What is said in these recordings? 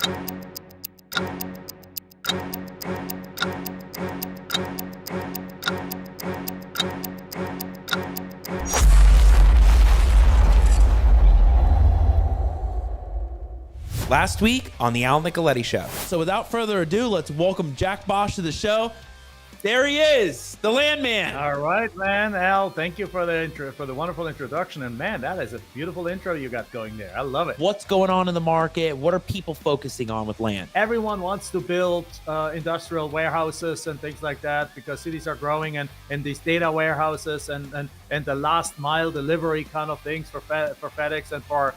Last week on the Al Nicoletti Show. So without further ado, let's welcome Jack Bosch to the show. There he is, the landman. All right, man. Al, thank you for the wonderful introduction. And man, that is a beautiful intro you got going there. I love it. What's going on in the market? What are people focusing on with land? Everyone wants to build industrial warehouses and things like that because cities are growing, and these data warehouses and the last mile delivery kind of things for FedEx and for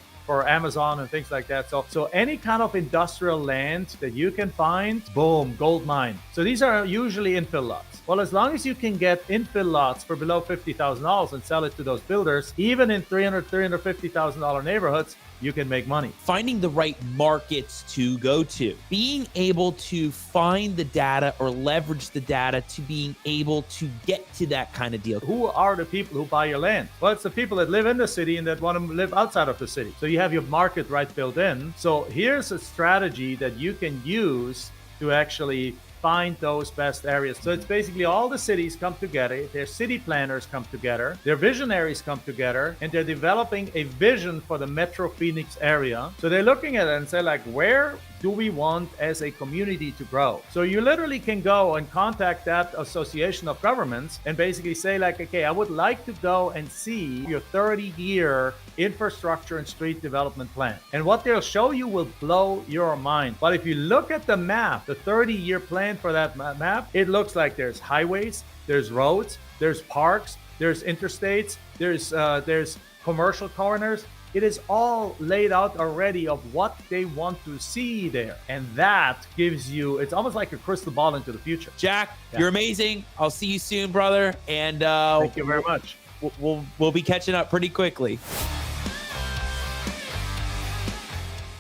Amazon and things like that. So any kind of industrial land that you can find, boom, gold mine. So these are usually infill lots. Well, as long as you can get infill lots for below $50,000 and sell it to those builders, even in $350,000 neighborhoods, you can make money. Finding the right markets to go to, being able to find the data or leverage the data to being able to get to that kind of deal. Who are the people who buy your land? Well, it's the people that live in the city and that want to live outside of the city. So you have your market right built in. So here's a strategy that you can use to actually find those best areas. So it's basically all the cities come together, their city planners come together, their visionaries come together, and they're developing a vision for the Metro Phoenix area. So they're looking at it and say, like, where do we want as a community to grow? So you literally can go and contact that association of governments and basically say, like, okay, I would like to go and see your 30-year infrastructure and street development plan. And what they'll show you will blow your mind. But if you look at the map, the 30-year plan for that map, it looks like there's highways, there's roads, there's parks, there's interstates, there's commercial corners. It is all laid out already of what they want to see there. And that gives you, it's almost like a crystal ball into the future. Jack, You're amazing. I'll see you soon, brother. And thank you very much. We'll be catching up pretty quickly.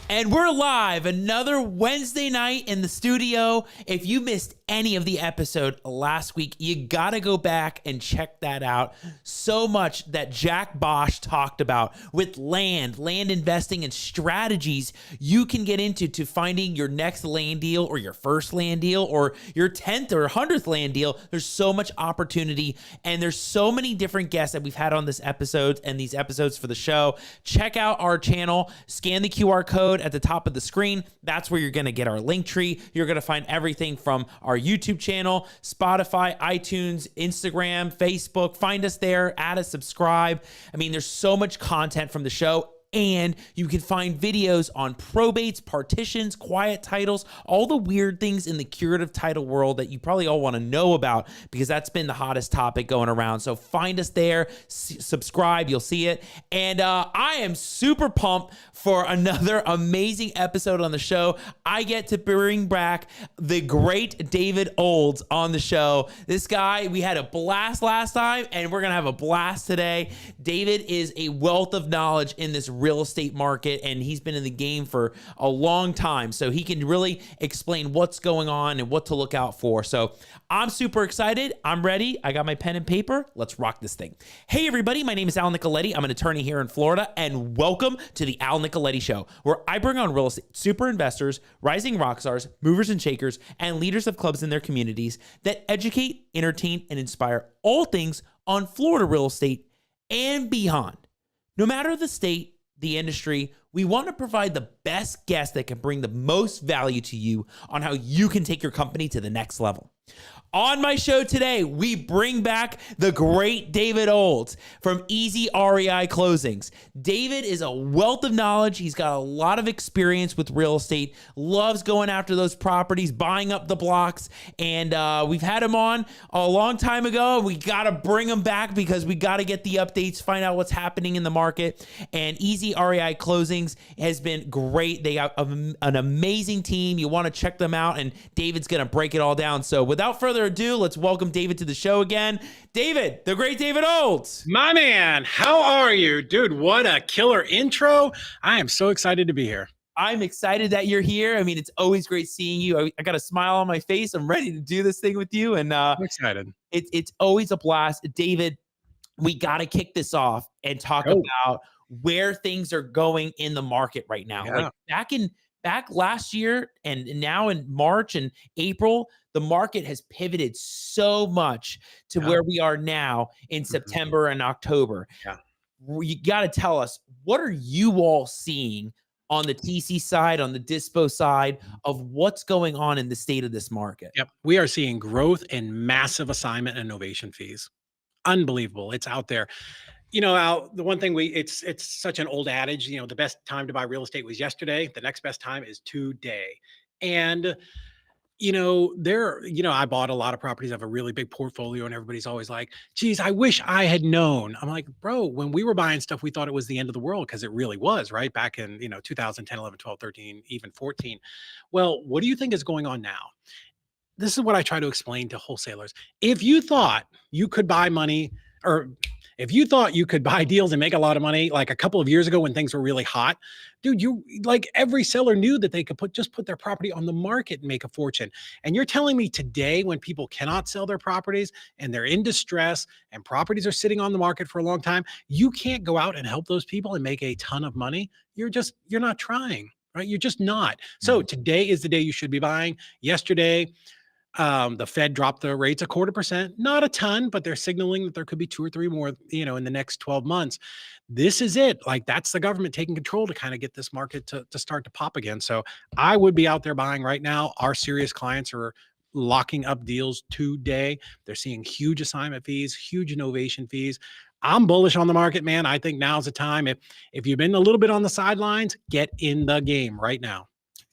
And we're live another Wednesday night in the studio. If you missed any of the episode last week, you got to go back and check that out. So much that Jack Bosch talked about with land investing, and strategies you can get into to finding your next land deal or your first land deal or your 10th or 100th land deal. There's so much opportunity, and there's so many different guests that we've had on this episode and these episodes for the show. Check out our channel, scan the QR code at the top of the screen. That's where you're going to get our link tree. You're going to find everything from our YouTube channel, Spotify, iTunes, Instagram, Facebook. Find us there, add a subscribe. I mean, there's so much content from the show. And you can find videos on probates, partitions, quiet titles, all the weird things in the curative title world that you probably all want to know about, because that's been the hottest topic going around. So find us there, subscribe, you'll see it. And I am super pumped for another amazing episode on the show. I get to bring back the great David Olds on the show. This guy, we had a blast last time, and we're going to have a blast today. David is a wealth of knowledge in this real estate market, and he's been in the game for a long time, so he can really explain what's going on and what to look out for. So I'm super excited. I'm ready. I got my pen and paper. Let's rock this thing. Hey everybody, my name is Al Nicoletti. I'm an attorney here in Florida, and welcome to the Al Nicoletti Show, where I bring on real estate super investors, rising rock stars, movers and shakers, and leaders of clubs in their communities that educate, entertain, and inspire all things on Florida real estate and beyond. No matter the state, the industry, we want to provide the best guest that can bring the most value to you on how you can take your company to the next level. On my show today, we bring back the great David Olds from Easy REI Closings. David is a wealth of knowledge. He's got a lot of experience with real estate, loves going after those properties, buying up the blocks, and we've had him on a long time ago. We got to bring him back because we got to get the updates, find out what's happening in the market. And Easy REI Closings has been great. They got an amazing team. You want to check them out, and David's going to break it all down. So without further ado, let's welcome David to the show again. David, the great David Olds. My man, how are you? Dude, what a killer intro. I am so excited to be here. I'm excited that you're here. I mean, it's always great seeing you. I got a smile on my face. I'm ready to do this thing with you. And I'm excited. It's always a blast. David, we got to kick this off and talk about where things are going in the market right now. Yeah. Like back last year and now in March and April, the market has pivoted so much to Yeah. where we are now in Mhm. September and October. Yeah. You got to tell us, what are you all seeing on the TC side, on the dispo side of what's going on in the state of this market? Yep. We are seeing growth and massive assignment and novation fees. Unbelievable. It's out there. Al, the one thing it's such an old adage, the best time to buy real estate was yesterday. The next best time is today. And I bought a lot of properties. I have a really big portfolio, and everybody's always like, geez, I wish I had known. I'm like, bro, when we were buying stuff, we thought it was the end of the world because it really was, right? Back in, 2010, 11, 12, 13, even 14. Well, what do you think is going on now? This is what I try to explain to wholesalers. If you thought you could buy money, or if you thought you could buy deals and make a lot of money like a couple of years ago when things were really hot, dude, you like every seller knew that they could put their property on the market and make a fortune. And you're telling me today, when people cannot sell their properties and they're in distress and properties are sitting on the market for a long time, you can't go out and help those people and make a ton of money. You're not trying, right? You're just not. So Mhm. today is the day you should be buying. Yesterday, the Fed dropped the rates 0.25%, not a ton, but they're signaling that there could be two or three more, in the next 12 months. This is it. Like, that's the government taking control to kind of get this market to start to pop again. So I would be out there buying right now. Our serious clients are locking up deals today. They're seeing huge assignment fees, huge innovation fees. I'm bullish on the market, man. I think now's the time. If you've been a little bit on the sidelines, get in the game right now.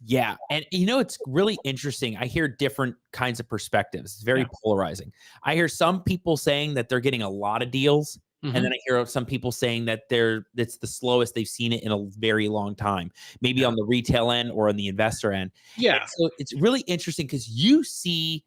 Yeah. And it's really interesting. I hear different kinds of perspectives. It's very Yeah. polarizing. I hear some people saying that they're getting a lot of deals. And Hmm. then I hear of some people saying that it's the slowest they've seen it in a very long time, maybe Yeah. on the retail end or on the investor end. And Yeah. so it's really interesting because you see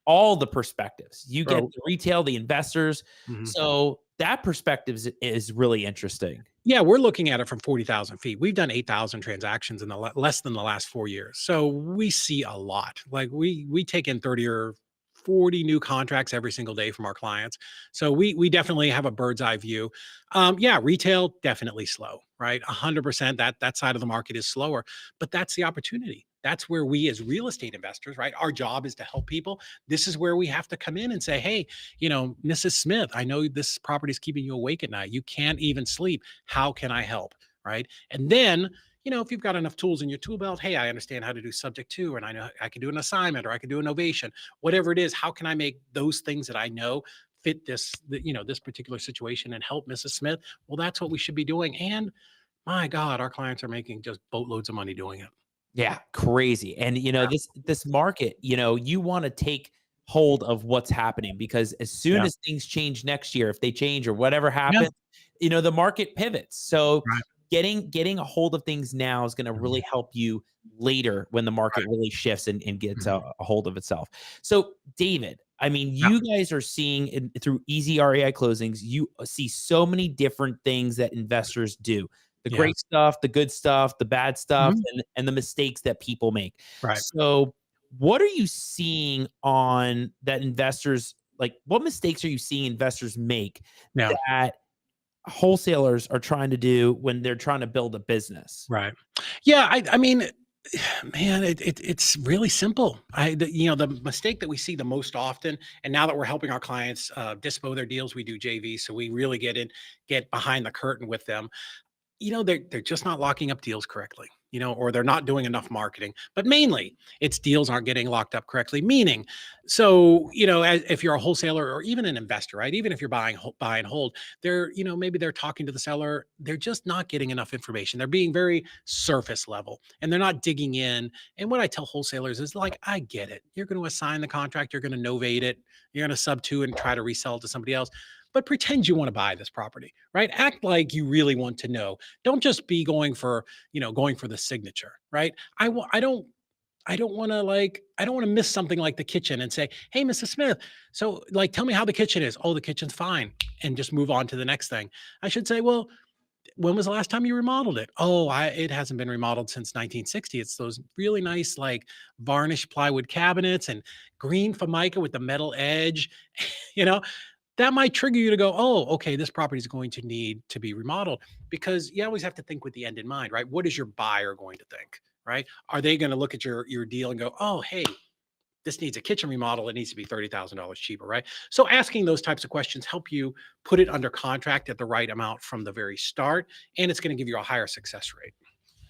all the perspectives. You get Bro. the retail, the investors. Mhm. So that perspective is really interesting. Yeah, we're looking at it from 40,000 feet. We've done 8,000 transactions in the less than the last 4 years. So we see a lot. Like, we take in 30 or 40 new contracts every single day from our clients. So we definitely have a bird's eye view. Yeah, retail definitely slow, right? 100%. That side of the market is slower, but that's the opportunity. That's where we, as real estate investors, right? Our job is to help people. This is where we have to come in and say, hey, Mrs. Smith, I know this property is keeping you awake at night. You can't even sleep. How can I help? Right. And then, if you've got enough tools in your tool belt, hey, I understand how to do subject to, and I know I can do an assignment, or I can do innovation, whatever it is. How can I make those things that I know fit this particular situation and help Mrs. Smith? Well, that's what we should be doing. And my God, our clients are making just boatloads of money doing it. Yeah, crazy. And this market, you want to take hold of what's happening, because as soon Yeah. as things change next year, if they change or whatever Yeah. happens, the market pivots. So Right. getting a hold of things now is going to really Mhm. help you later when the market Right. really shifts and gets Mhm. a hold of itself. So David, I mean, Yeah. you guys are seeing through easy REI closings, you see so many different things that investors do. The great Yes. stuff, the good stuff, the bad stuff, Mhm. and the mistakes that people make. Right. So, what are you seeing on that investors like? What mistakes are you seeing investors make Yeah. that wholesalers are trying to do when they're trying to build a business? Right. Yeah. I mean, man, it's really simple. The mistake that we see the most often, and now that we're helping our clients dispo their deals, we do JV, so we really get behind the curtain with them. They're just not locking up deals correctly, or they're not doing enough marketing. But mainly, it's deals aren't getting locked up correctly. Meaning, so if you're a wholesaler or even an investor, right? Even if you're buy and hold, maybe they're talking to the seller. They're just not getting enough information. They're being very surface level, and they're not digging in. And what I tell wholesalers is, like, I get it. You're going to assign the contract. You're going to novate it. You're going to sub to and try to resell it to somebody else. But pretend you want to buy this property, right? Act like you really want to know. Don't just be going for the signature, right? I don't want to miss something like the kitchen and say, hey, Mrs. Smith, so, like, tell me how the kitchen is. Oh, the kitchen's fine, and just move on to the next thing. I should say, well, when was the last time you remodeled it? Oh, it hasn't been remodeled since 1960. It's those really nice, like, varnished plywood cabinets and green formica with the metal edge. you know that might trigger you to go, oh, okay, this property is going to need to be remodeled, because you always have to think with the end in mind, right? What is your buyer going to think, right? Are they going to look at your deal and go, oh, hey, this needs a kitchen remodel. It needs to be $30,000 cheaper, right? So asking those types of questions help you put it under contract at the right amount from the very start, and it's going to give you a higher success rate.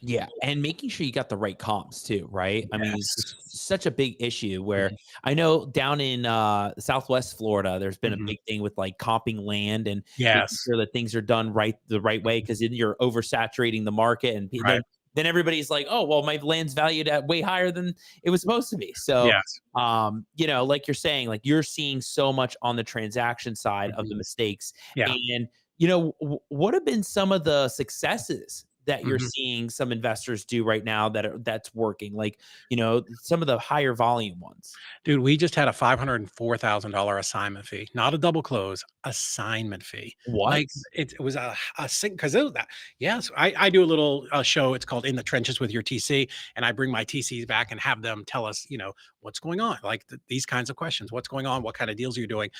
Yeah, and making sure you got the right comps too, right? I mean, Yes. it's such a big issue where Mhm. I know down in Southwest Florida, there's been a Mhm. big thing with like comping land and making Yes. sure that things are done right the right way because then you're oversaturating the market and Right. then everybody's like, oh well, my land's valued at way higher than it was supposed to be. So Yes. like you're saying, like you're seeing so much on the transaction side of the Mhm. mistakes. Yeah. And what have been some of the successes that you're Mhm. seeing some investors do right now that's working? Like, some of the higher volume ones. Dude, we just had a $504,000 assignment fee, not a double close, assignment fee. What? Like it was a because it was that. Yes, I do a little show. It's called In the Trenches with Your TC, and I bring my TCs back and have them tell us, what's going on, like these kinds of questions. What's going on? What kind of deals are you doing?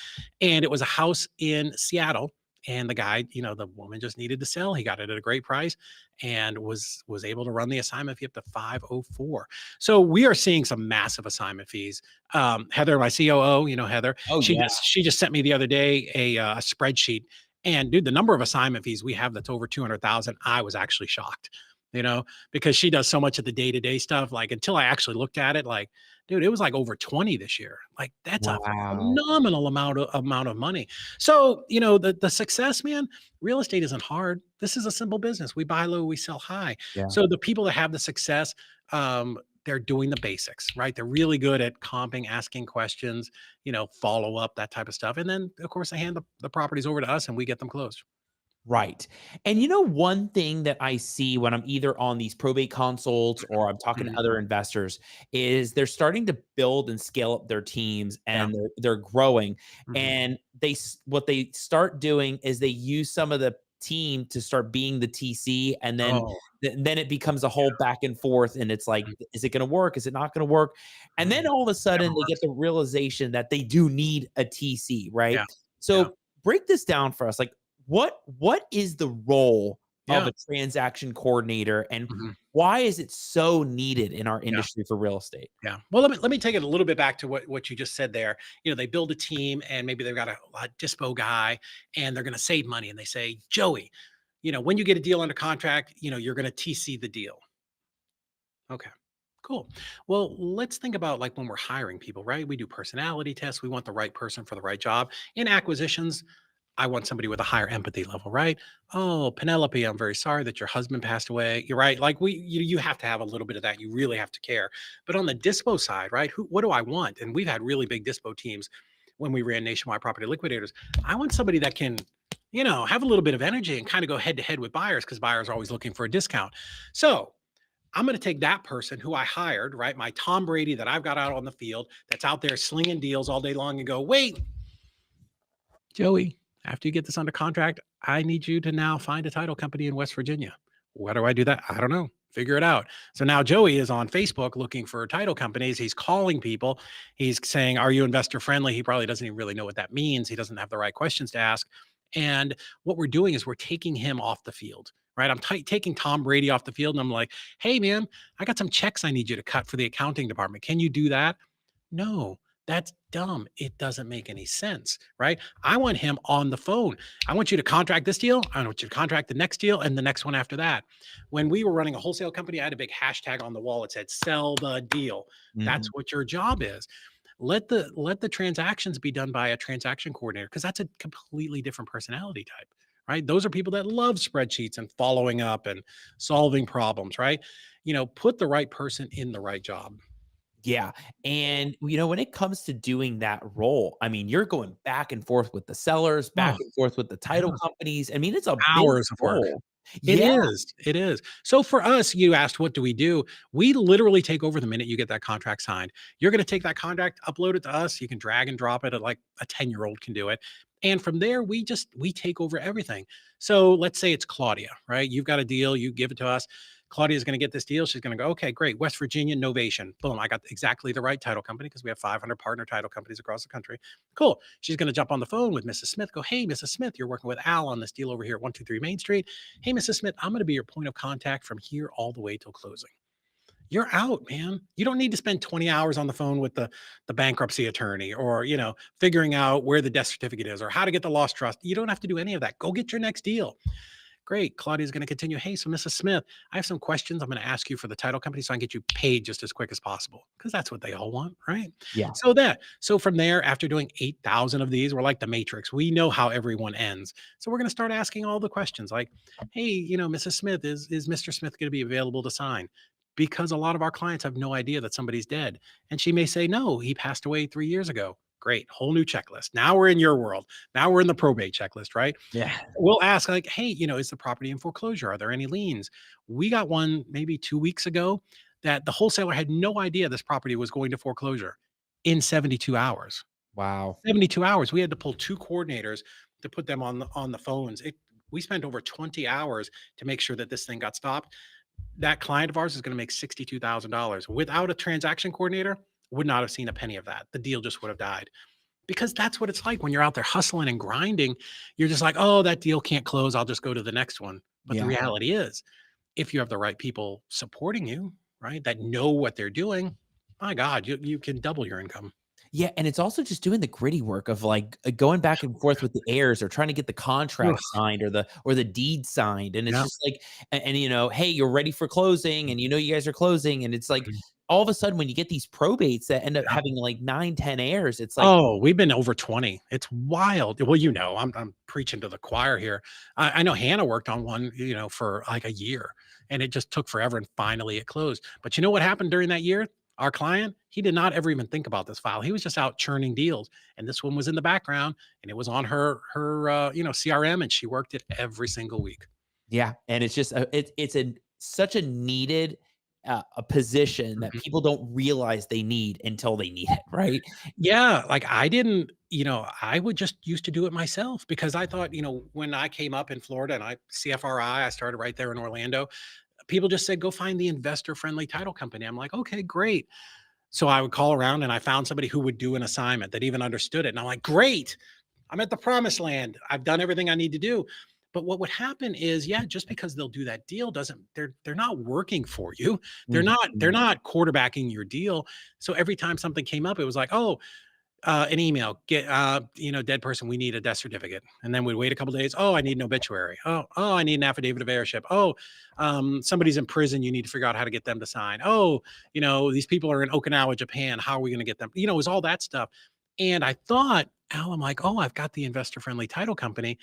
And it was a house in Seattle. And the guy, the woman just needed to sell. He got it at a great price and was able to run the assignment fee up to 504. So we are seeing some massive assignment fees. Heather, my COO, Heather, Oh yeah. she just sent me the other day a spreadsheet, and dude, the number of assignment fees we have that's over 200,000, I was actually shocked, because she does so much of the day to day stuff. Like until I actually looked at it, like, dude, it was like over 20 this year. Like that's a Wow. phenomenal amount of money. So the success, man. Real estate isn't hard. This is a simple business. We buy low, we sell high. Yeah. So the people that have the success, they're doing the basics, right? They're really good at comping, asking questions, follow up, that type of stuff. And then, of course, they hand the properties over to us and we get them closed. Right. And one thing that I see when I'm either on these probate consults or I'm talking to Mhm. other investors is they're starting to build and scale up their teams Yeah. and they're growing. Mhm. And what they start doing is they use some of the team to start being the TC and Oh, then it becomes a whole back and forth and it's like, mhm. is it going to work? Is it not going to work? And then Mm. all of a Never sudden they get works. the realization that they do need a TC, right? Yeah. Yeah. So break this down for us. Like what is the role of Yeah. a transaction coordinator and Mhm. why is it so needed in our Yeah. industry for real estate? Yeah. Well, let me take it a little bit back to what you just said there. They build a team and maybe they've got a dispo guy and they're going to save money. And they say, Joey, when you get a deal under contract, you're going to TC the deal. Okay. Cool. Well, let's think about like when we're hiring people, right? We do personality tests. We want the right person for the right job. In acquisitions, I want somebody with a higher empathy level, right? Oh, Penelope, I'm very sorry that your husband passed away. You're right. Like you have to have a little bit of that. You really have to care. But on the dispo side, right? What do I want? And we've had really big dispo teams when we ran nationwide property liquidators. I want somebody that can, have a little bit of energy and kind of go head to head with buyers because buyers are always looking for a discount. So I'm going to take that person who I hired, right? My Tom Brady that I've got out on the field that's out there slinging deals all day long and go, wait, Joey, after you get this under contract, I need you to now find a title company in West Virginia. Where do I do that? I don't know. Figure it out. So now Joey is on Facebook looking for title companies. He's calling people. He's saying, are you investor friendly? He probably doesn't even really know what that means. He doesn't have the right questions to ask. And what we're doing is we're taking him off the field, right? I'm taking Tom Brady off the field and I'm like, hey, man, I got some checks I need you to cut for the accounting department. Can you do that? No, that's dumb. It doesn't make any sense, right? I want him on the phone. I want you to contract this deal. I want you to contract the next deal and the next one after that. When we were running a wholesale company, I had a big hashtag on the wall. It said sell the deal. That's Mhm. what your job is. Let the transactions be done by a transaction coordinator because that's a completely different personality type, right? Those are people that love spreadsheets and following up and solving problems, right? Put the right person in the right job. Yeah. And when it comes to doing that role, I mean, you're going back and forth with the sellers, back Oh, and forth with the title yeah. companies. I mean, it's a big Hours of work. role. It Yeah. is. It is. So for us, you asked, what do we do? We literally take over the minute you get that contract signed. You're going to take that contract, upload it to us. You can drag and drop it at like a 10-year-old can do it. And from there, we take over everything. So let's say it's Claudia, right? You've got a deal, you give it to us. Claudia's going to get this deal. She's going to go, okay, great. West Virginia, Novation. Boom. I got exactly the right title company because we have 500 partner title companies across the country. Cool. She's going to jump on the phone with Mrs. Smith. Go, hey, Mrs. Smith, you're working with Al on this deal over here at 123 Main Street. Hey, Mrs. Smith, I'm going to be your point of contact from here all the way till closing. You're out, man. You don't need to spend 20 hours on the phone with the bankruptcy attorney, or, figuring out where the death certificate is or how to get the lost trust. You don't have to do any of that. Go get your next deal. Great. Claudia's going to continue. Hey, so Mrs. Smith, I have some questions I'm going to ask you for the title company so I can get you paid just as quick as possible, because that's what they all want, right? Yeah. So from there, after doing 8,000 of these, we're like the Matrix. We know how everyone ends. So we're going to start asking all the questions like, hey, Mrs. Smith, is Mr. Smith going to be available to sign? Because a lot of our clients have no idea that somebody's dead. And she may say, no, he passed away 3 years ago. Great. Whole new checklist. Now we're in your world. Now we're in the probate checklist, right? Yeah. We'll ask like, hey, is the property in foreclosure? Are there any liens? We got one maybe 2 weeks ago that the wholesaler had no idea this property was going to foreclosure in 72 hours. Wow. 72 hours. We had to pull 2 coordinators to put them on the phones. We spent over 20 hours to make sure that this thing got stopped. That client of ours is going to make $62,000. Without a transaction coordinator, would not have seen a penny of that. The deal just would have died. Because that's what it's like when you're out there hustling and grinding. You're just like, oh, that deal can't close. I'll just go to the next one. But the reality is, if you have the right people supporting you, right, that know what they're doing, my God, you can double your income. Yeah, and it's also just doing the gritty work of like going back and forth with the heirs or trying to get the contract Ugh. signed or the deed signed. And it's Yeah. just like, hey, you're ready for closing, and you guys are closing. And it's like Mhm. all of a sudden when you get these probates that end up Yeah. having like 9, 10 heirs, it's like, Oh, we've been over 20. It's wild. Well, I'm preaching to the choir here. I know Hannah worked on one, for like a year, and it just took forever, and finally it closed. But you know what happened during that year? Our client, he did not ever even think about this file. He was just out churning deals, and this one was in the background, and it was on her CRM, and she worked it every single week. yeah. And it's just, it's such a needed a position that Mhm. people don't realize they need until they need it. Right. Yeah, like I didn't, I would just used to do it myself because I thought, when I came up in Florida and I started right there in Orlando. People just said, go find the investor friendly title company. I'm like, okay, great. So I would call around and I found somebody who would do an assignment that even understood it. And I'm like, great, I'm at the promised land. I've done everything I need to do. But what would happen is, yeah, just because they'll do that deal doesn't they're not working for you. They're Mhm. not quarterbacking your deal. So every time something came up, it was like, oh, an email, get, dead person, we need a death certificate. And then we'd wait a couple days. Oh, I need an obituary. Oh, I need an affidavit of heirship. Oh, somebody's in prison. You need to figure out how to get them to sign. Oh, these people are in Okinawa, Japan. How are we going to get them? It was all that stuff. And I thought, Al, I'm like, oh, I've got the investor friendly title company.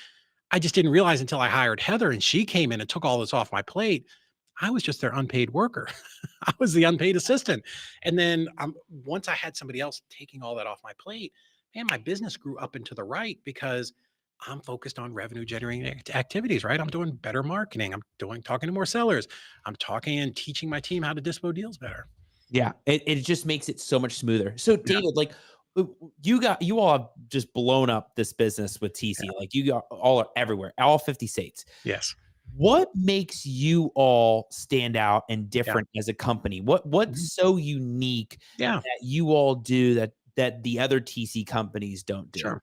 I just didn't realize until I hired Heather and she came in and took all this off my plate. I was just their unpaid worker. I was the unpaid assistant. And then once I had somebody else taking all that off my plate, man, my business grew up and to the right because I'm focused on revenue generating activities, right? I'm doing better marketing. I'm talking to more sellers. I'm talking and teaching my team how to dispo deals better. Yeah, it just makes it so much smoother. So Yeah. David, like you all have just blown up this business with TC. Yeah. Like you got all are everywhere, all 50 states. Yes. What makes you all stand out and Yeah. different as a company? What's Mhm. so unique Yeah. that you all do that the other TC companies don't do? Sure.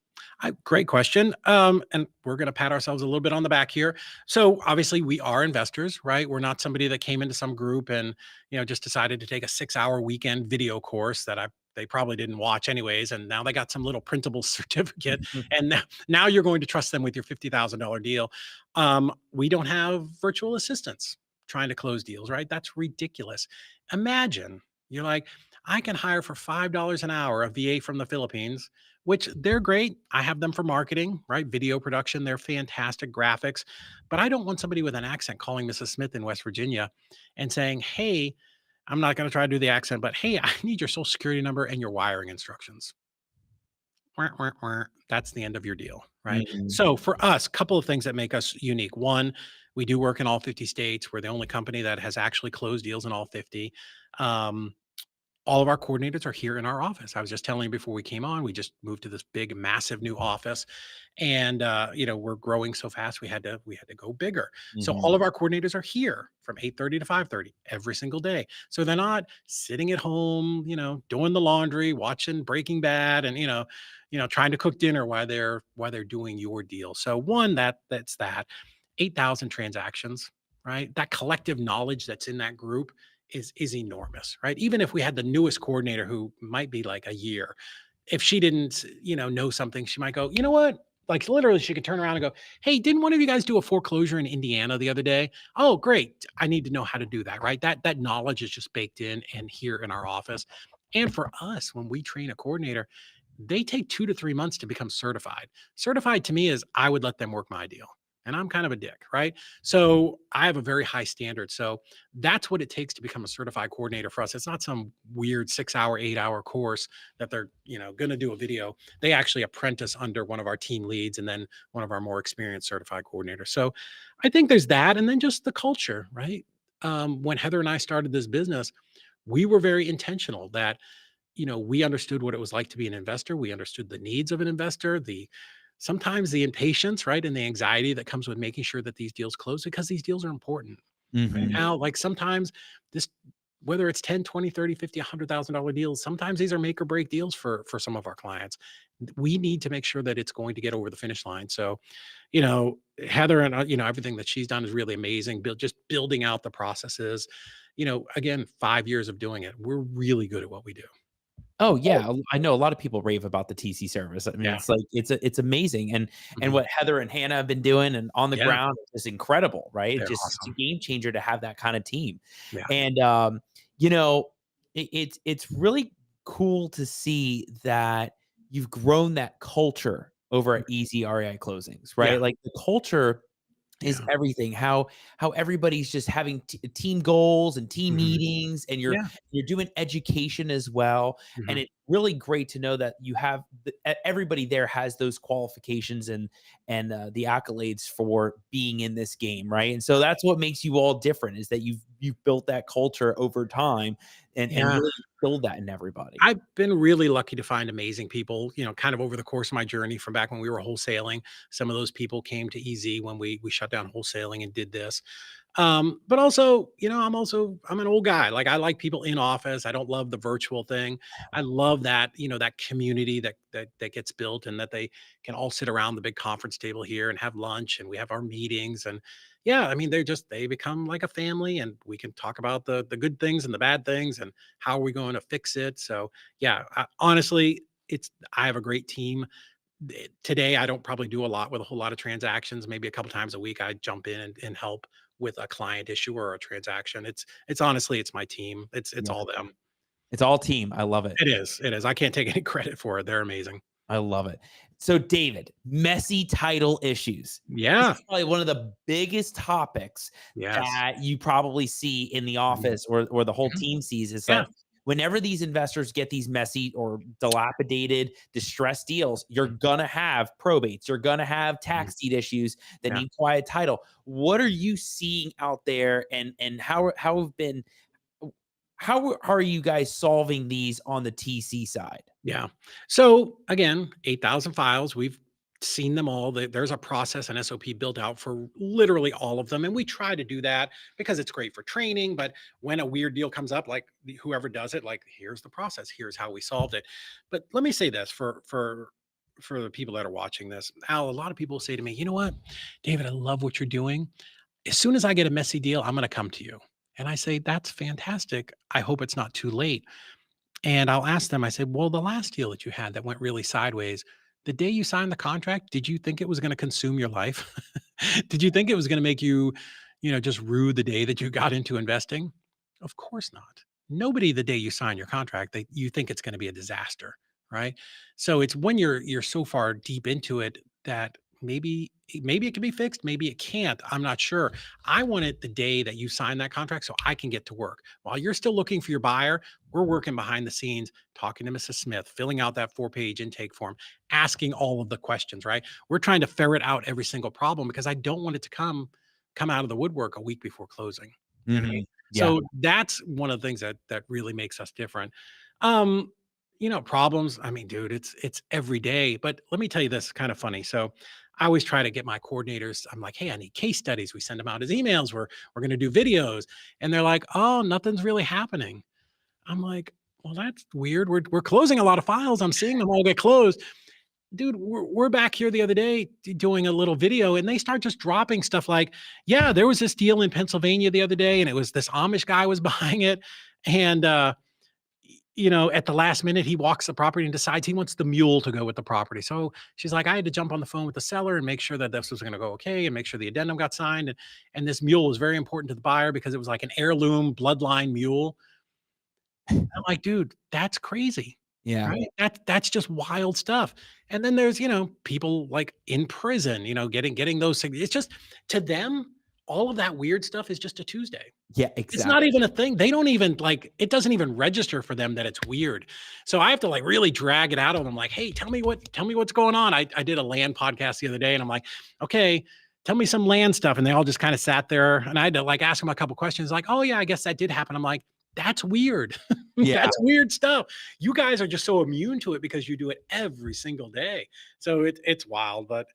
Great question. And we're going to pat ourselves a little bit on the back here. So obviously we are investors, right? We're not somebody that came into some group and, just decided to take a 6-hour weekend video course that they probably didn't watch anyways. And now they got some little printable certificate. And now you're going to trust them with your $50,000 deal. We don't have virtual assistants trying to close deals, right? That's ridiculous. Imagine you're like, I can hire for $5 an hour a VA from the Philippines, which they're great. I have them for marketing, right? Video production, they're fantastic graphics. But I don't want somebody with an accent calling Mrs. Smith in West Virginia and saying, hey, I'm not going to try to do the accent, but hey, I need your social security number and your wiring instructions. Wah, wah, wah. That's the end of your deal, right? Mhm. So for us, a couple of things that make us unique. One, we do work in all 50 states. We're the only company that has actually closed deals in all 50. Um, all of our coordinators are here in our office. I was just telling you before we came on, we just moved to this big, massive new office, and we're growing so fast we had to go bigger. So Mhm. all of our coordinators are here from 8:30 to 5:30 every single day. So they're not sitting at home, doing the laundry, watching Breaking Bad, and trying to cook dinner while they're doing your deal. So one that's that 8,000 transactions, right? That collective knowledge that's in that group is enormous, right? Even if we had the newest coordinator who might be like a year, if she didn't, know something, she might go, you know what? Like literally, she could turn around and go, "Hey, didn't one of you guys do a foreclosure in Indiana the other day? Oh, great! I need to know how to do that." Right? That knowledge is just baked in and here in our office. And for us, when we train a coordinator, they take 2 to 3 months to become certified. Certified to me is I would let them work my deal. And I'm kind of a dick, right? So I have a very high standard. So that's what it takes to become a certified coordinator for us. It's not some weird 6 hour, 8 hour course that they're, going to do a video. They actually apprentice under one of our team leads and then one of our more experienced certified coordinators. So I think there's that. And then just the culture, right? When Heather and I started this business, we were very intentional that we understood what it was like to be an investor. We understood the needs of an investor, the sometimes the impatience, right? And the anxiety that comes with making sure that these deals close because these deals are important. Right Mhm. now, like sometimes this, whether it's 10, 20, 30, 50, $100,000 deals, sometimes these are make or break deals for some of our clients. We need to make sure that it's going to get over the finish line. So, you know, Heather and everything that she's done is really amazing. Just building out the processes. Again, 5 years of doing it. We're really good at what we do. Oh, yeah, I know a lot of people rave about the TC service. I mean, Yeah. it's like it's amazing, and Mhm. what Heather and Hannah have been doing and on the Yeah, ground is incredible, right? they're It's a awesome. game changer to have that kinda team, Yeah. and, you know, it's really cool to see that you've grown that culture over Mm. at Easy REI Closings, Yeah. right? Like, the culture is Yeah. everything. How everybody's just having team goals and team Mhm. meetings, and you're Yeah. you're doing education as well. And Mhm. it's really great to know that you have everybody there has those qualifications and the accolades for being in this game, right? And so that's what makes you all different is that you've built that culture over time and Yeah. really build that in everybody. I've been really lucky to find amazing people, kind of over the course of my journey from back when we were wholesaling. Some of those people came to EZ when we shut down wholesaling and did this. But also, I'm an old guy. Like I like people in office. I don't love the virtual thing. I love that, that community that gets built and that they can all sit around the big conference table here and have lunch and we have our meetings. And yeah, I mean, they become like a family and we can talk about the good things and the bad things and how are we going to fix it. So yeah, honestly, I have a great team. Today I don't probably do a lot with a whole lot of transactions. Maybe a couple times a week I jump in and help with a client issue or a transaction. It's honestly it's my team. It's Yeah. all them. It's all team. I love it. It is. It is. I can't take any credit for it. They're amazing. I love it. So, David, messy title issues. This Yeah. is probably one of the biggest topics Yes. that you probably see in the Mhm. office or the whole Mhm. team sees. It's Yeah. like whenever these investors get these messy or dilapidated, distressed deals, you're Mhm. gonna have probates, you're gonna have Mhm. tax deed issues that Yeah. need quiet title. What are you seeing out there, and how are you guys solving these on the TC side? Yeah. So again, 8,000 files. We've seen them all. There's a process and SOP built out for literally all of them. And we try to do that because it's great for training. But when a weird deal comes up, like whoever does it, like here's the process, here's how we solved it. But let me say this for the people that are watching this. Al, a lot of people say to me, you know what, David, I love what you're doing. As soon as I get a messy deal, I'm going to come to you. And I say, that's fantastic. I hope it's not too late. And I'll ask them, I said, well, the last deal that you had that went really sideways, the day you signed the contract, did you think it was going to consume your life? Did you think it was going to make you, just rue the day that you got into investing? Of course not. Nobody the day you sign your contract, you think it's going to be a disaster, right? So it's when you're so far deep into it that maybe it can be fixed, maybe it can't. I'm not sure. I want it the day that you sign that contract so I can get to work. While you're still looking for your buyer, we're working behind the scenes, talking to Mrs. Smith, filling out that 4-page intake form, asking all of the questions, right? We're trying to ferret out every single problem because I don't want it to come out of the woodwork a week before closing. You know? Yeah. So that's one of the things that really makes us different. Um, problems. I mean, dude, it's every day. But let me tell you this, it's kind of funny. So I always try to get my coordinators. I'm like, hey, I need case studies. We send them out as emails. We're going to do videos, and they're like, oh, nothing's really happening. I'm like, well, that's weird. We're closing a lot of files. I'm seeing them all get closed. Dude, we're back here the other day doing a little video, and they start just dropping stuff like, yeah, there was this deal in Pennsylvania the other day, and it was this Amish guy was buying it. And at the last minute, he walks the property and decides he wants the mule to go with the property. So she's like, I had to jump on the phone with the seller and make sure that this was going to go okay and make sure the addendum got signed. And this mule was very important to the buyer because it was like an heirloom bloodline mule. I'm like, dude, that's crazy. Yeah. Right? That's just wild stuff. And then there's, people like in prison, getting those things. It's just to them, all of that weird stuff is just a Tuesday. Yeah, It's not exactly. even a thing. They don't even it doesn't even register for them that it's weird. So I have to like really drag it out of them. Like, hey, tell me what's going on. I did a land podcast the other day and I'm like, okay, tell me some land stuff. And they all just kind of sat there and I had to like ask them a couple questions like, oh yeah, I guess that did happen. I'm like, that's weird. Yeah. That's weird stuff. You guys are just so immune to it because you do it every single day. So it's wild, but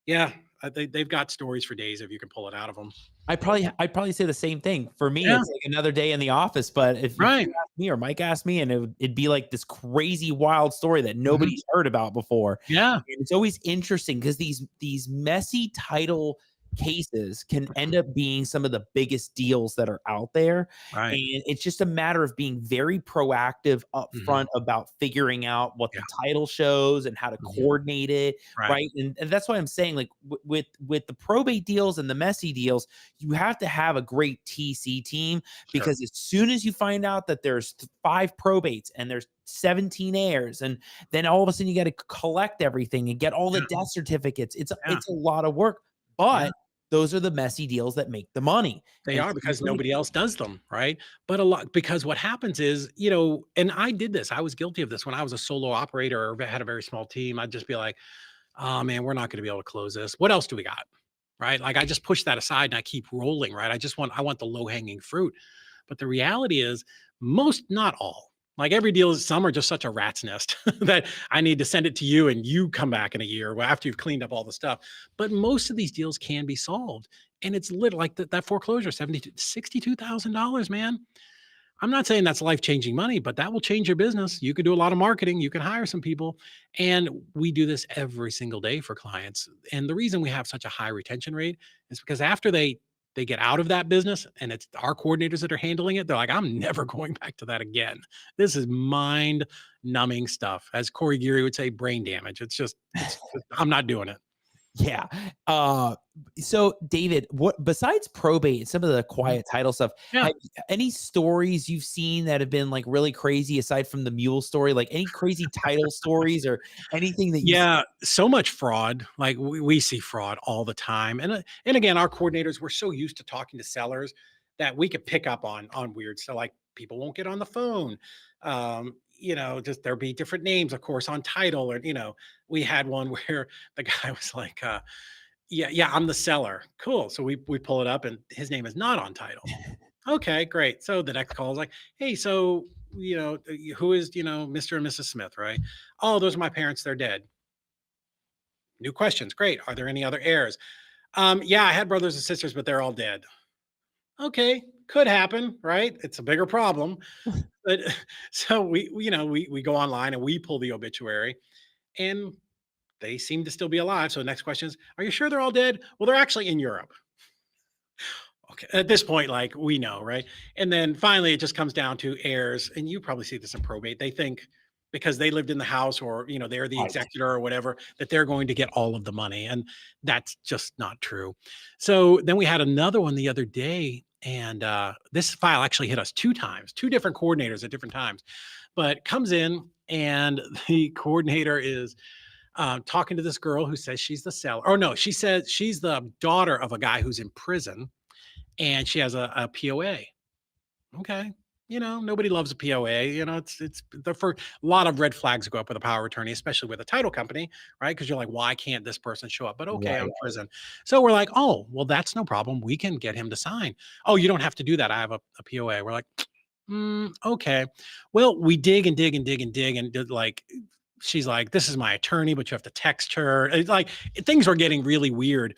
yeah, they've got stories for days if you can pull it out of them. I'd probably say the same thing. For me, Yeah, it's like another day in the office, but if you right. ask me or Mike asked me, and it'd be like this crazy wild story that Mhm. nobody's heard about before. Yeah, And it's always interesting because these messy title cases can end up being some of the biggest deals that are out there. right. And it's just a matter of being very proactive Mhm. upfront about figuring out what Yeah. the title shows and how to Mhm. coordinate it, Right. right? And that's why I'm saying, like, with the probate deals and the messy deals, you have to have a great TC team, Sure. because as soon as you find out that there's 5 probates and there's 17 heirs, and then all of a sudden you got to collect everything and get all the Yeah. death certificates, Yeah. it's a lot of work, Yeah. but those are the messy deals that make the money. They And are so you because really, nobody else does them, right? But a lot because what happens is, and I did this. I was guilty of this when I was a solo operator or had a very small team. I'd just be like, "Oh man, we're not going to be able to close this. What else do we got?" Right? Like I just push that aside and I keep rolling, right? I want the low-hanging fruit. But the reality is most, not all. Like every deal, some are just such a rat's nest that I need to send it to you and you come back in a year after you've cleaned up all the stuff. But most of these deals can be solved. And it's little like that foreclosure, $62,000, man. I'm not saying that's life-changing money, but that will change your business. You could do a lot of marketing, you can hire some people, and we do this every single day for clients. And the reason we have such a high retention rate is because after they get out of that business and it's our coordinators that are handling it, they're like, I'm never going back to that again. This is mind numbing stuff. As Corey Geary would say, brain damage. I'm not doing it. yeah. Uh, so David, what besides probate and some of the Mhm. quiet title stuff, Yeah. have any stories you've seen that have been like really crazy aside from the mule story? Like any crazy title stories or anything that you see? Yeah, so much fraud. Like we see fraud all the time. And again, our coordinators, we're so used to talking to sellers that we could pick up on weird. So like people won't get on the phone. Just there'll be different names, of course, on title. Or, we had one where the guy was like, yeah, I'm the seller. Cool. So we pull it up and his name is not on title. Okay, great. So the next call is like, hey, so who is Mr. and Mrs. Smith, right? Oh, those are my parents. They're dead. New questions. Great. Are there any other heirs? Yeah, I had brothers and sisters, but they're all dead. Okay, could happen, right? It's a bigger problem. But so we go online and we pull the obituary and they seem to still be alive. So the next question is, are you sure they're all dead? Well, they're actually in Europe. Okay. At this point, like we know, right? And then finally it just comes down to heirs. And you probably see this in probate. They think because they lived in the house or they're the Right. executor or whatever, that they're going to get all of the money. And that's just not true. So then we had another one the other day. And this file actually hit us 2 times, 2 different coordinators at different times, but comes in and the coordinator is talking to this girl who says she's the seller. Oh no, she says she's the daughter of a guy who's in prison and she has a POA. Okay. Nobody loves a POA. It's the first a lot of red flags go up with a power of attorney, especially with a title company, right? Because you're like, why can't this person show up? But okay, I'm Right. in prison. So we're like, oh, well, that's no problem. We can get him to sign. Oh, you don't have to do that. I have a POA. We're like, okay. Well, we dig and dig and dig and dig and did like she's like, this is my attorney, but you have to text her. It's like things are getting really weird.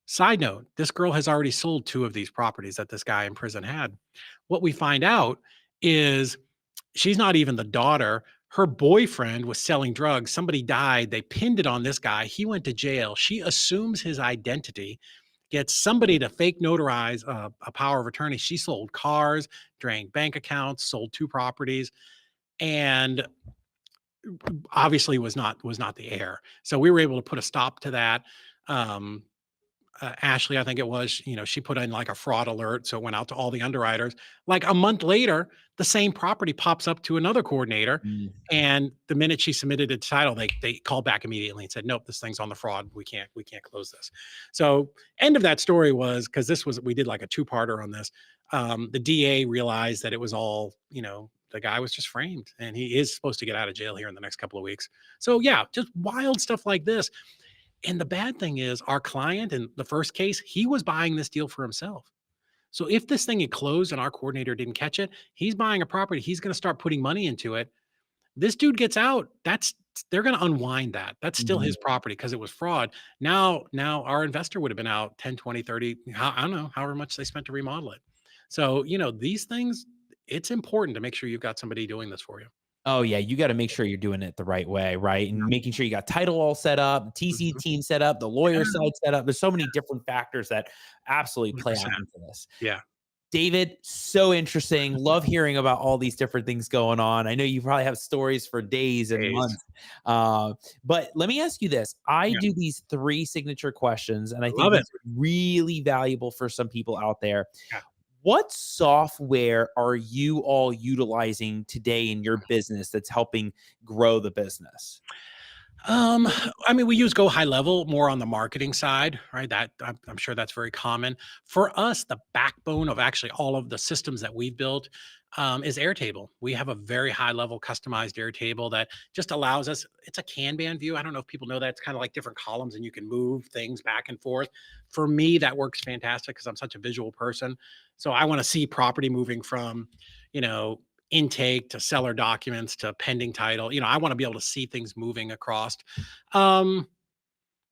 Side note, this girl has already sold two of these properties that this guy in prison had. What we find out is she's not even the daughter. Her boyfriend was selling drugs. Somebody died. They pinned it on this guy. He went to jail. She assumes his identity, gets somebody to fake notarize a power of attorney. She sold cars, drained bank accounts, sold two properties, and obviously was not the heir. So we were able to put a stop to that. Um, Ashley, I think it was, she put in like a fraud alert. So it went out to all the underwriters. Like a month later, the same property pops up to another coordinator. Mm. And the minute she submitted a title, they called back immediately and said, nope, this thing's on the fraud. We can't close this. So end of that story was because we did like a two-parter on this. The DA realized that it was all, the guy was just framed and he is supposed to get out of jail here in the next couple of weeks. So yeah, just wild stuff like this. And the bad thing is, our client in the first case, he was buying this deal for himself. So if this thing had closed and our coordinator didn't catch it, he's buying a property. He's going to start putting money into it. This dude gets out. They're going to unwind that. That's still Mhm. his property because it was fraud. Now our investor would have been out 10, 20, 30, I don't know, however much they spent to remodel it. So, these things, it's important to make sure you've got somebody doing this for you. Oh yeah, you got to make sure you're doing it the right way, right? And making sure you got title all set up, TC Mhm. team set up, the lawyer Yeah, side set up. There's so many different factors that absolutely play out 100%. into this. Yeah. David, so interesting. Love hearing about all these different things going on. I know you probably have stories for days and Days. months. But let me ask you this. I Yeah. do these three signature questions, and I I think love it. these are really valuable for some people out there. Yeah. What software are you all utilizing today in your business that's helping grow the business? Um, I mean, we use Go High Level more on the marketing side, right? That I'm sure that's very common. For us, the backbone of actually all of the systems that we've built is Airtable. We have a very high level customized Airtable that just allows us. It's a Kanban view. I don't know if people know that. It's kind of like different columns, and you can move things back and forth. For me, that works fantastic because I'm such a visual person. So I want to see property moving from, you know, intake to seller documents to pending title. I want to be able to see things moving across. Um,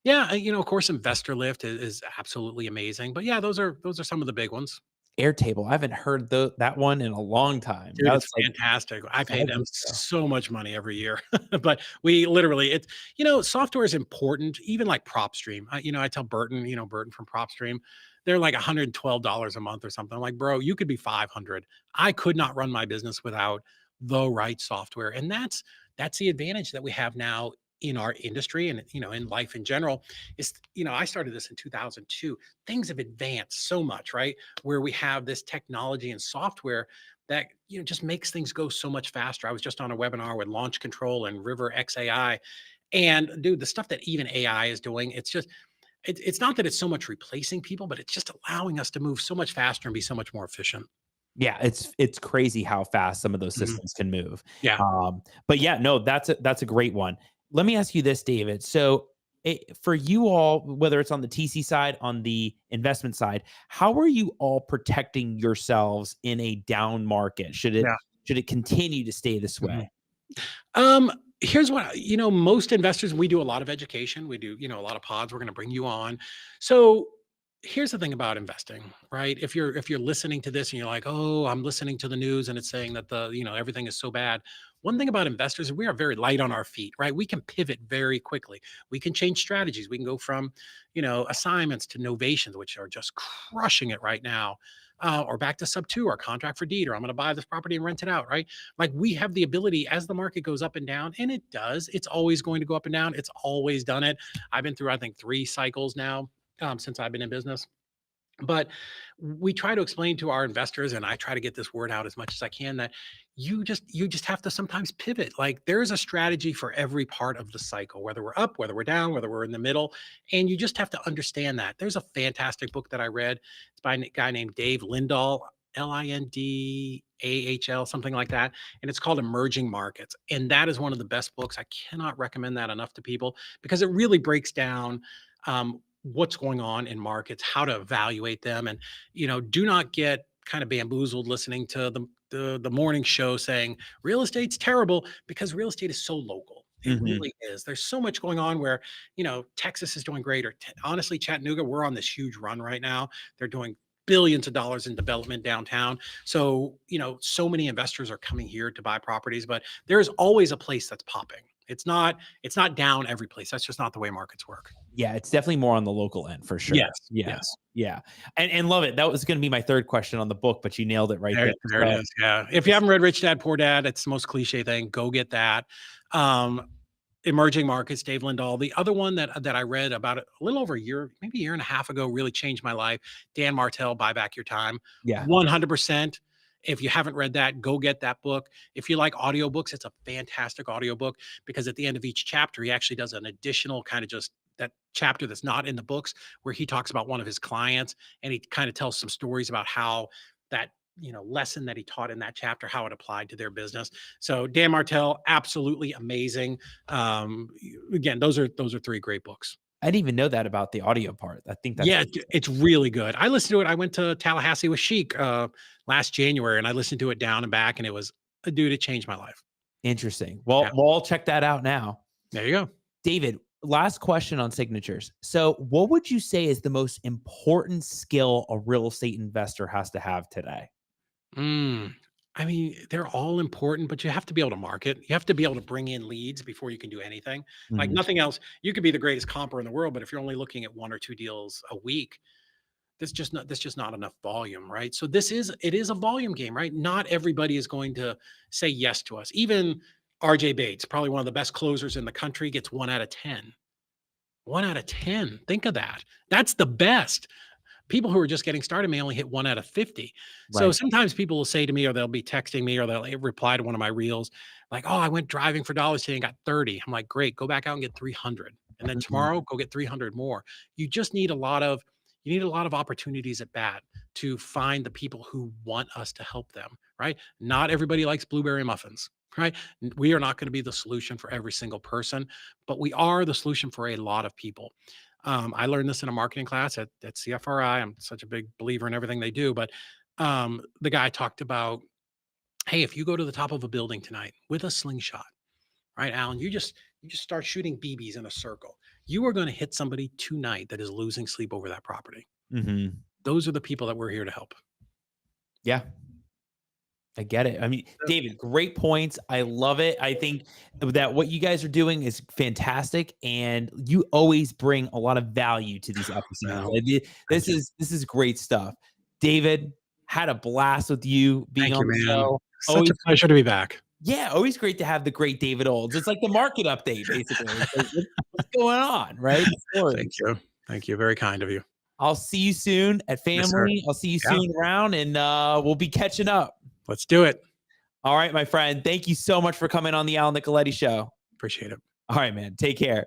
yeah, of course, Investor Lift is absolutely amazing. But yeah, those are some of the big ones. Airtable. I haven't heard that one in a long time. Dude, That it's was like fantastic. I pay 5 them years ago. so much money every year, but we literally, software is important. Even like PropStream. I tell Burton, Burton from PropStream, they're like $112 a month or something. I'm like, bro, you could be 500. I could not run my business without the right software, and that's the advantage that we have now in our industry and in life in general. Is I started this in 2002. Things have advanced so much, right? Where we have this technology and software that just makes things go so much faster. I was just on a webinar with Launch Control and River XAI, and dude, the stuff that even AI is doing, it's not that it's so much replacing people, but it's just allowing us to move so much faster and be so much more efficient. Yeah, it's crazy how fast some of those Mhm. systems can move. Yeah. But yeah, no, that's a great one. Let me ask you this, David. So for you all, whether it's on the TC side, on the investment side, how are you all protecting yourselves in a down market? Yeah. Should it continue to stay this Mhm. way? Um, Here's what most investors, we do a lot of education. We do, a lot of pods. We're going to bring you on. So here's the thing about investing, right? If you're listening to this and you're like, oh, I'm listening to the news and it's saying that everything is so bad. One thing about investors is we are very light on our feet, right? We can pivot very quickly. We can change strategies. We can go from, assignments to novations, which are just crushing it right now. Or back to sub two or contract for deed, or I'm going to buy this property and rent it out, right? Like we have the ability as the market goes up and down, and it does. It's always going to go up and down. It's always done it. I've been through, I think, 3 cycles now since I've been in business. But we try to explain to our investors, and I try to get this word out as much as I can, that you just have to sometimes pivot. Like there's a strategy for every part of the cycle, whether we're up, whether we're down, whether we're in the middle, and you just have to understand that. There's a fantastic book that I read. It's by a guy named Dave Lindahl, Lindahl. AHL, something like that. And it's called Emerging Markets. And that is one of the best books. I cannot recommend that enough to people because it really breaks down what's going on in markets, how to evaluate them. And, do not get kind of bamboozled listening to the morning show saying real estate's terrible, because real estate is so local. It really is. There's so much going on where, Texas is doing great, or honestly, Chattanooga, we're on this huge run right now. They're doing billions of dollars in development downtown. So, so many investors are coming here to buy properties, but there's always a place that's popping. It's not down every place. That's just not the way markets work. Yeah, it's definitely more on the local end for sure. Yes. Yeah. Yes. Yeah. And love it. That was going to be my third question on the book, but you nailed it right there. There it is. Yeah. If you haven't read Rich Dad Poor Dad, it's the most cliche thing. Go get that. Emerging Markets, Dave Lindahl. The other one that I read about a little over a year, maybe a year and a half ago, really changed my life. Dan Martell, Buy Back Your Time. Yeah. 100%. If you haven't read that, go get that book. If you like audiobooks, it's a fantastic audiobook, because at the end of each chapter, he actually does an additional kind of just that chapter that's not in the books, where he talks about one of his clients, and he kind of tells some stories about how that lesson that he taught in that chapter, how it applied to their business. So Dan Martell, absolutely amazing. Again, those are three great books. I didn't even know that about the audio part. I think that's it's really good. I listened to it. I went to Tallahassee with Sheik last January, and I listened to it down and back, and it was it changed my life. interesting. Well, we'll check that out now. There you go. David, last question on signatures. So what would you say is the most important skill a real estate investor has to have today? I mean, they're all important, but you have to be able to market. You have to be able to bring in leads before you can do anything. Like nothing else. You could be the greatest comper in the world, but if you're only looking at 1 or 2 deals a week, that's just not enough volume, right? So it is a volume game, right? Not everybody is going to say yes to us. Even RJ Bates, probably one of the best closers in the country, gets 1 out of 10. 1 out of 10. Think of that. That's the best. People who are just getting started may only hit 1 out of 50. So Right. sometimes people will say to me, or they'll be texting me, or they'll reply to one of my reels, like, "Oh, I went driving for dollars today and got 30." I'm like, "Great, go back out and get 300. And then tomorrow, go get 300 more." You just need a lot of opportunities at bat to find the people who want us to help them, right? Not everybody likes blueberry muffins, right? We are not going to be the solution for every single person, but we are the solution for a lot of people. I learned this in a marketing class at CFRI. I'm such a big believer in everything they do, but the guy talked about, hey, if you go to the top of a building tonight with a slingshot, right, Alan, you just start shooting BBs in a circle. You are going to hit somebody tonight that is losing sleep over that property. Those are the people that we're here to help. Yeah. I get it. I mean, David, great points. I love it. I think that what you guys are doing is fantastic, and you always bring a lot of value to these episodes. This is great stuff. David, had a blast with you being on the show. Such a pleasure to be back. Yeah, always great to have the great David Olds. It's like the market update, basically. What's going on, right? Thank you. Very kind of you. I'll see you soon at Family. Yes, I'll see you soon around, and we'll be catching up. Let's do it. All right, my friend. Thank you so much for coming on the Alan Nicoletti Show. Appreciate it. All right, man. Take care.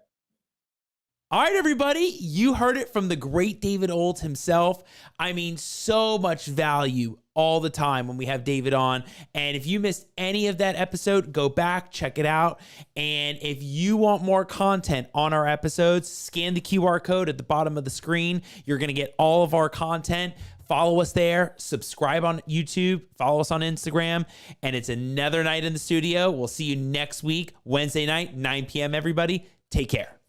All right, everybody. You heard it from the great David Olds himself. I mean, so much value all the time when we have David on. And if you missed any of that episode, go back, check it out. And if you want more content on our episodes, scan the QR code at the bottom of the screen. You're going to get all of our content. Follow us there, subscribe on YouTube, follow us on Instagram, and it's another night in the studio. We'll see you next week, Wednesday night, 9 p.m., everybody. Take care.